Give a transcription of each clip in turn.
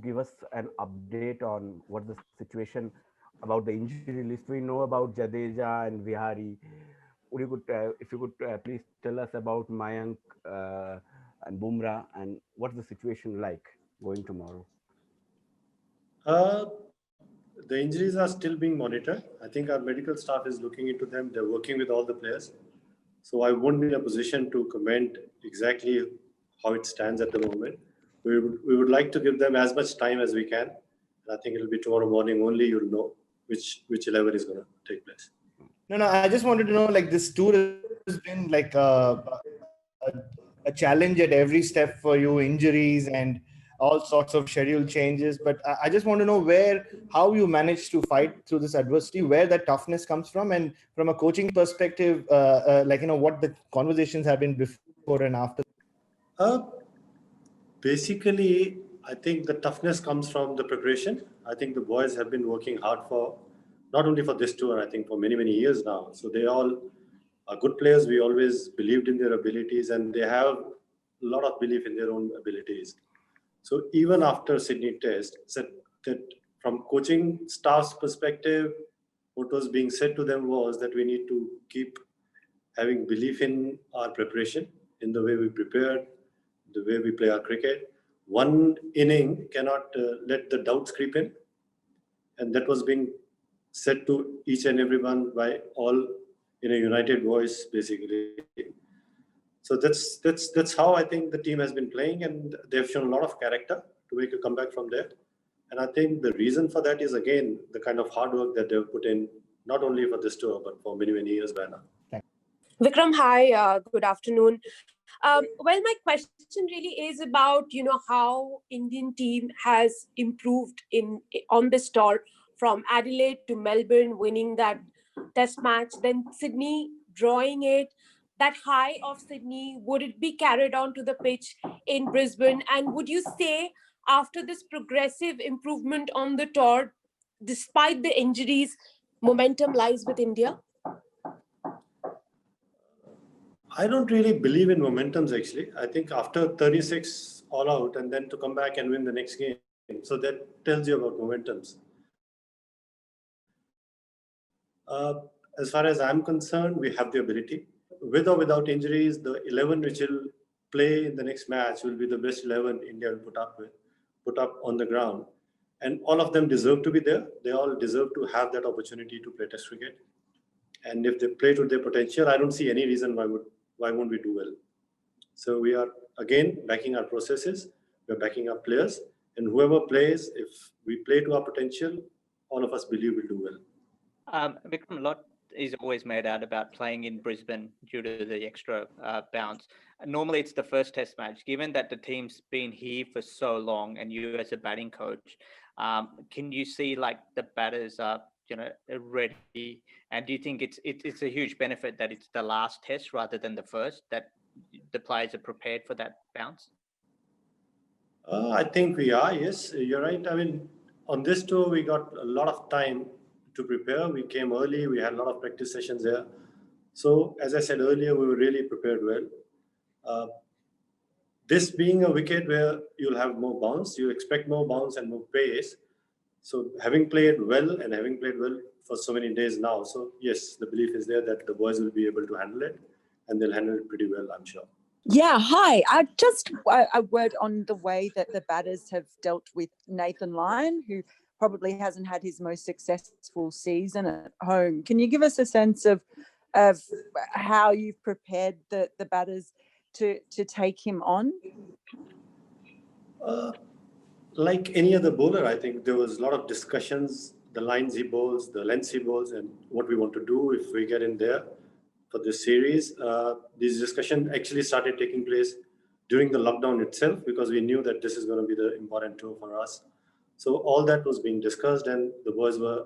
give us an update on what the situation about the injury list? We know about Jadeja and Vihari. If you could please tell us about Mayank and Bumrah, and what's the situation like going tomorrow? Uh, the injuries are still being monitored. I think our medical staff is looking into them. They're working with all the players. So I won't be in a position to comment exactly how it stands at the moment. We would like to give them as much time as we can. And I think it'll be tomorrow morning only you'll know which 11 is going to take place. No, I just wanted to know, like, this tour has been like a challenge at every step for you, injuries and all sorts of schedule changes. But I just want to know how you managed to fight through this adversity, where that toughness comes from, and from a coaching perspective, what the conversations have been before and after. Basically, I think the toughness comes from the preparation. I think the boys have been working hard for, not only for this tour, I think for many, many years now. So they all are good players. We always believed in their abilities, and they have a lot of belief in their own abilities. So even after Sydney Test, said that from coaching staff's perspective, what was being said to them was that we need to keep having belief in our preparation, in the way we prepared, the way we play our cricket. One inning cannot let the doubts creep in. And that was being said to each and everyone by all in a united voice, basically. So that's how I think the team has been playing, and they've shown a lot of character to make a comeback from there. And I think the reason for that is, again, the kind of hard work that they've put in, not only for this tour, but for many, many years by now. Vikram, hi, good afternoon. Well, my question really is about, how Indian team has improved on this tour, from Adelaide to Melbourne, winning that test match, then Sydney drawing it. That high of Sydney, would it be carried on to the pitch in Brisbane? And would you say, after this progressive improvement on the tour, despite the injuries, momentum lies with India? I don't really believe in momentums, actually. I think after 36 all out and then to come back and win the next game, so that tells you about momentums. As far as I'm concerned, we have the ability. With or without injuries, the 11 which will play in the next match will be the best 11 India will put up on the ground. And all of them deserve to be there. They all deserve to have that opportunity to play test cricket. And if they play to their potential, I don't see any reason why won't we do well. So we are, again, backing our processes. We're backing our players. And whoever plays, if we play to our potential, all of us believe we'll do well. Vikram, a lot is always made out about playing in Brisbane due to the extra bounce. Normally, it's the first test match. Given that the team's been here for so long, and you as a batting coach, can you see like the batters are ready? And do you think it's a huge benefit that it's the last test rather than the first, that the players are prepared for that bounce? I think we are. Yes, you're right. I mean, on this tour, we got a lot of time to prepare. We came early. We had a lot of practice sessions there. So as I said earlier, we were really prepared well. This being a wicket where you'll have more bounce, you expect more bounce and more pace. So having played well for so many days now, so yes, the belief is there that the boys will be able to handle it, and they'll handle it pretty well, I'm sure. Yeah, hi. Just a word on the way that the batters have dealt with Nathan Lyon, who probably hasn't had his most successful season at home. Can you give us a sense of how you've prepared the batters to take him on? Like any other bowler, I think there was a lot of discussions, the lines he bowls, the lengths he bowls, and what we want to do if we get in there for this series. This discussion actually started taking place during the lockdown itself, because we knew that this is going to be the important tour for us. So all that was being discussed, and the boys were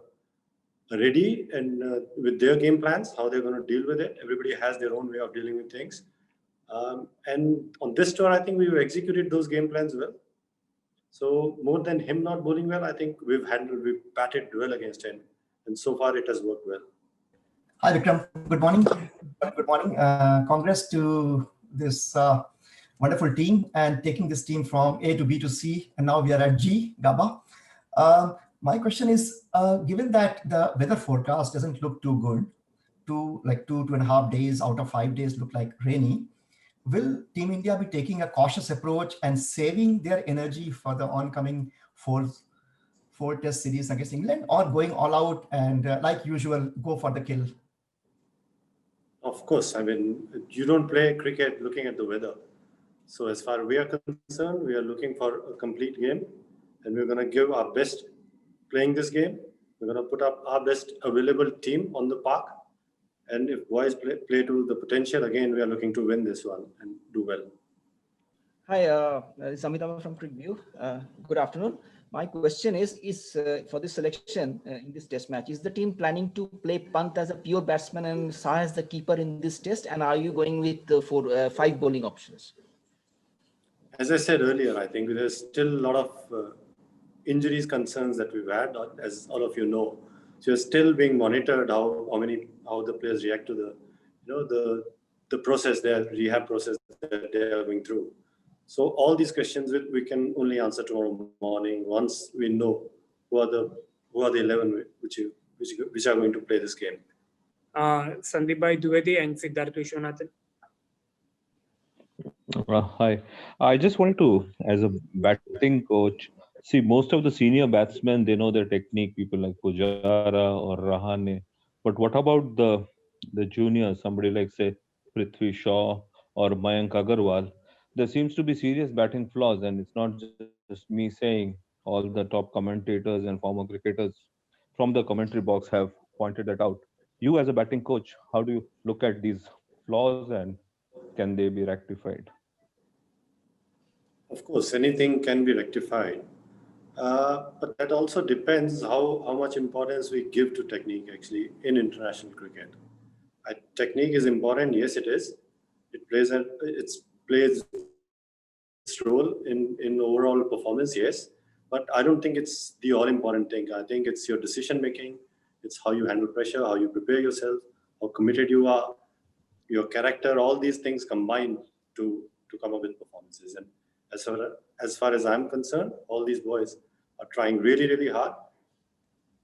ready and with their game plans, how they're going to deal with it. Everybody has their own way of dealing with things. And on this tour, I think we've executed those game plans well. So more than him not bowling well, I think we've batted well against him. And so far it has worked well. Hi, Vikram. Good morning. Good morning. Congrats to this wonderful team and taking this team from A to B to C, and now we are at G, GABA. My question is, given that the weather forecast doesn't look too good, 2.5 days out of 5 days look like rainy, will Team India be taking a cautious approach and saving their energy for the oncoming four test series against England, or going all out and like usual, go for the kill? Of course, I mean, you don't play cricket looking at the weather. So as far as we are concerned, we are looking for a complete game, and we're going to give our best playing this game. We're going to put up our best available team on the park. And if boys play to the potential, again, we are looking to win this one and do well. Hi, this is Amitama from CrickView. Good afternoon. My question is for this selection in this test match, is the team planning to play Pant as a pure batsman and Shah as the keeper in this test? And are you going with 5 bowling options? As I said earlier, I think there's still a lot of injuries concerns that we've had, as all of you know. So you're still being monitored how the players react to the process, their rehab process that they are going through. So all these questions we can only answer tomorrow morning once we know who are the 11 which are going to play this game. Sandeep Bhai Dwivedi and Siddharth Vishwanathan. Hi. I just wanted to, as a batting coach, see most of the senior batsmen, they know their technique, people like Pujara or Rahane. But what about the juniors, somebody like, say, Prithvi Shaw or Mayank Agarwal? There seems to be serious batting flaws, and it's not just me saying. All the top commentators and former cricketers from the commentary box have pointed that out. You, as a batting coach, how do you look at these flaws, and can they be rectified? Of course, anything can be rectified. But that also depends how much importance we give to technique actually in international cricket. Technique is important, yes it is. It plays its role in overall performance, yes. But I don't think it's the all-important thing. I think it's your decision making, it's how you handle pressure, how you prepare yourself, how committed you are, your character, all these things combine to come up with performances. And as far as I'm concerned, all these boys are trying really, really hard.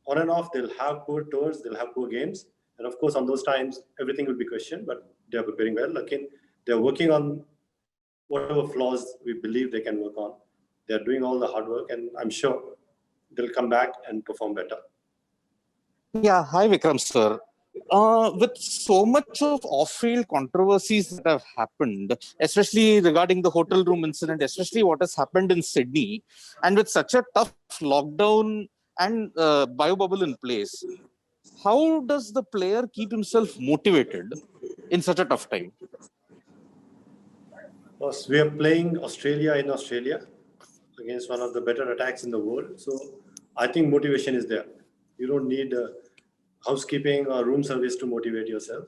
On and off, they'll have poor tours, they'll have poor games. And of course, on those times, everything will be questioned, but they're preparing well. Again, they're working on whatever flaws we believe they can work on. They're doing all the hard work, and I'm sure they'll come back and perform better. Yeah, hi Vikram sir. With so much of off-field controversies that have happened, especially regarding the hotel room incident, especially what has happened in Sydney, and with such a tough lockdown and biobubble in place, how does the player keep himself motivated in such a tough time? Because we are playing Australia in Australia against one of the better attacks in the world. So I think motivation is there. You don't need housekeeping or room service to motivate yourself.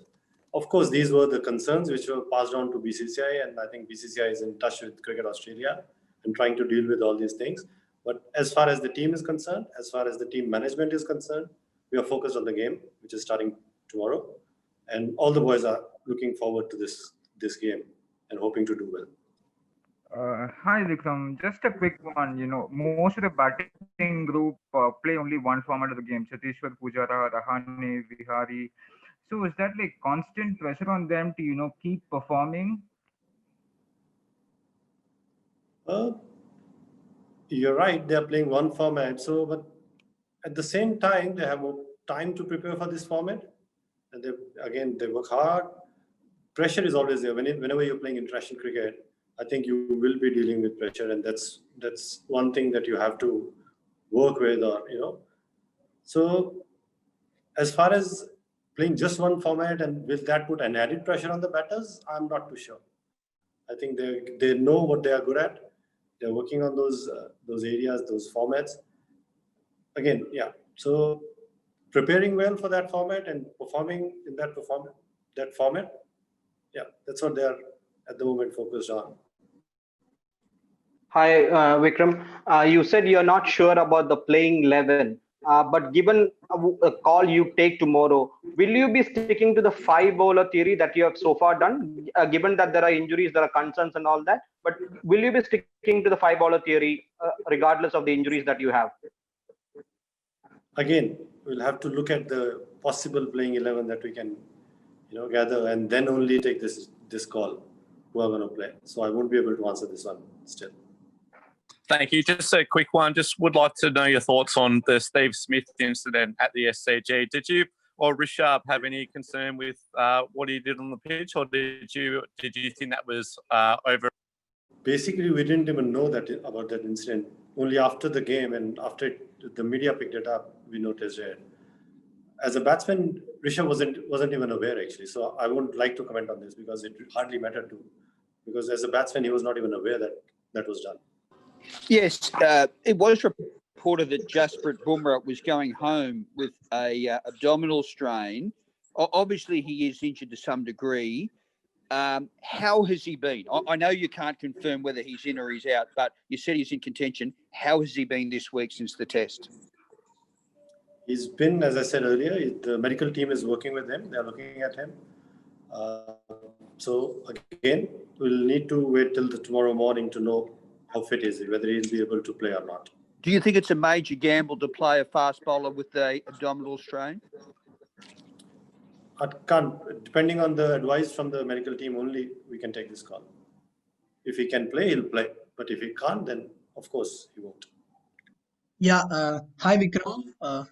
Of course, these were the concerns which were passed on to BCCI, and I think BCCI is in touch with Cricket Australia and trying to deal with all these things. But as far as the team is concerned, as far as the team management is concerned, we are focused on the game, which is starting tomorrow. And all the boys are looking forward to this game and hoping to do well. Hi Vikram, just a quick one. Most of the batting group play only one format of the game: Cheteshwar, Pujara, Rahane, Vihari. So is that like constant pressure on them to keep performing? You're right, they are playing one format. So, but at the same time, they have more time to prepare for this format, and they work hard. Pressure is always there. Whenever you're playing international cricket, I think you will be dealing with pressure, and that's one thing that you have to work with, So, as far as playing just one format, and will that put an added pressure on the batters? I'm not too sure. I think they know what they are good at. They're working on those areas, those formats. Again, yeah. So, preparing well for that format and performing in that format. Yeah, that's what they are at the moment focused on. Hi, Vikram. You said you're not sure about the playing 11. But given a call you take tomorrow, will you be sticking to the 5-bowler theory that you have so far done, given that there are injuries, there are concerns and all that? But will you be sticking to the 5-bowler theory regardless of the injuries that you have? Again, we'll have to look at the possible playing 11 that we can, gather, and then only take this call who are going to play. So I won't be able to answer this one still. Thank you. Just a quick one. Just would like to know your thoughts on the Steve Smith incident at the SCG. Did you or Rishabh have any concern with what he did on the pitch, or did you think that was over? Basically, we didn't even know about that incident. Only after the game and after the media picked it up, we noticed it. As a batsman, Rishabh wasn't even aware actually. So I wouldn't like to comment on this because it hardly mattered to. Because as a batsman, he was not even aware that was done. Yes, it was reported that Jasprit Bumrah was going home with a abdominal strain. Obviously, he is injured to some degree. How has he been? I know you can't confirm whether he's in or he's out, but you said he's in contention. How has he been this week since the test? He's been, as I said earlier, the medical team is working with him. They're looking at him. So again, we'll need to wait till tomorrow morning to know how fit is he, whether he'll be able to play or not. Do you think it's a major gamble to play a fast bowler with the abdominal strain? I can't. Depending on the advice from the medical team only, we can take this call. If he can play, he'll play. But if he can't, then of course he won't. Yeah. Hi, Vikram.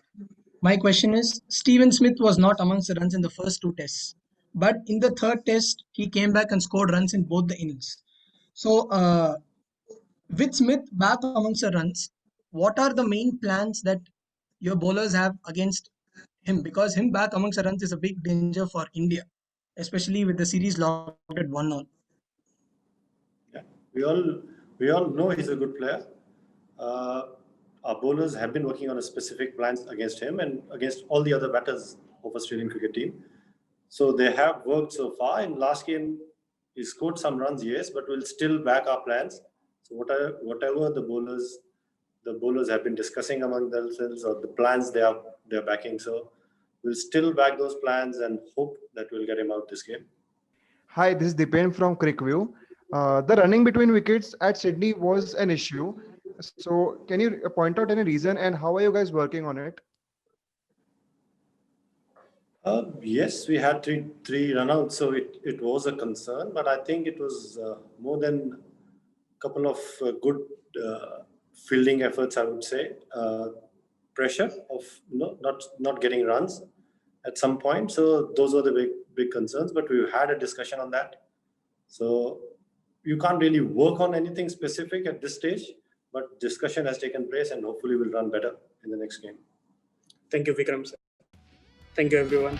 My question is, Steven Smith was not amongst the runs in the first 2 tests. But in the 3rd test, he came back and scored runs in both the innings. So, with Smith back amongst the runs, what are the main plans that your bowlers have against him? Because him back amongst the runs is a big danger for India, especially with the series locked at 1-0. Yeah, we all know he's a good player. Our bowlers have been working on a specific plans against him and against all the other batters of Australian cricket team. So they have worked so far. In last game, he scored some runs, yes, but we'll still back our plans. So whatever the bowlers have been discussing among themselves or the plans they're backing. So we'll still back those plans and hope that we'll get him out this game. Hi, this is Dipen from Crickview. The running between wickets at Sydney was an issue. So can you point out any reason and how are you guys working on it? Yes, we had three runouts, so it was a concern, but I think it was more than a couple of good fielding efforts, I would say. Pressure of not getting runs at some point. So those were the big concerns, but we had a discussion on that. So you can't really work on anything specific at this stage, but discussion has taken place and hopefully we'll run better in the next game. Thank you, Vikram sir. Thank you, everyone.